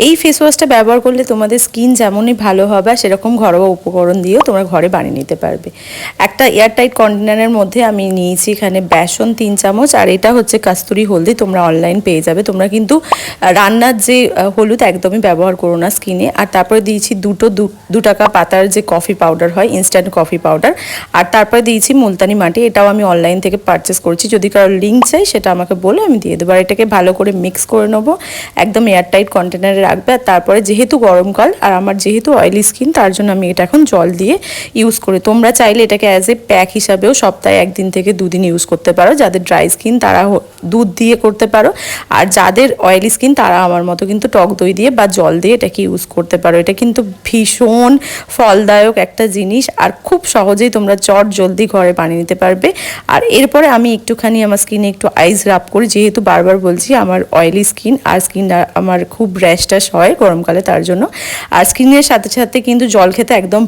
এই ফেস ওয়াশটা ব্যবহার করলে তোমাদের স্কিন যেমনই ভালো হবে সেরকম ঘরোয়া উপকরণ দিয়েও তোমরা ঘরে বানিয়ে নিতে পারবে। একটা এয়ারটাইট কন্টেনারের মধ্যে আমি নিয়েছি এখানে বেসন 3 চামচ, আর এটা হচ্ছে কাস্তুরি হলদি, তোমরা অনলাইন পেয়ে যাবে। তোমরা কিন্তু রান্নার যে হলুদ একদমই ব্যবহার করো না স্কিনে। আর তারপরে দিয়েছি 2 টাকা পাতার যে কফি পাউডার হয়, ইনস্ট্যান্ট কফি পাউডার। আর তারপরে দিয়েছি মুলতানি মাটি, এটাও আমি অনলাইন থেকে পারচেস করেছি। যদি কারোর লিঙ্ক চাই সেটা আমাকে বলে আমি দিয়ে দেবো। আর এটাকে ভালো করে মিক্স করে নেবো, একদম এয়ারটাইট কন্টেনারে রাখবে। আর তারপরে যেহেতু গরমকাল আর আমার যেহেতু অয়েলি স্কিন, তার জন্য আমি এটা এখন জল দিয়ে ইউজ করি। তোমরা চাইলে এটাকে অ্যাজ এ প্যাক হিসাবেও সপ্তাহে 1 দিন থেকে 2 দিন ইউজ করতে পারো। যাদের ড্রাই স্কিন তারা দুধ দিয়ে করতে পারো, আর যাদের অয়েলি স্কিন তারা আমার মতো কিন্তু টক দই দিয়ে বা জল দিয়ে এটাকে ইউজ করতে পারো। এটা কিন্তু ভীষণ ফলদায়ক একটা জিনিস, আর খুব সহজেই তোমরা চট জলদি ঘরে বানিয়ে নিতে পারবে। আর এরপরে আমি একটুখানি আমার স্কিনে একটু আইস রাব করি, যেহেতু বারবার বলছি আমার অয়েলি স্কিন, আর স্কিন আমার খুব র্যাশ ট্যাশ হয় গরমকালে, তার জন্য। আর স্কিনের সাথে সাথে কিন্তু জল খেতে একদম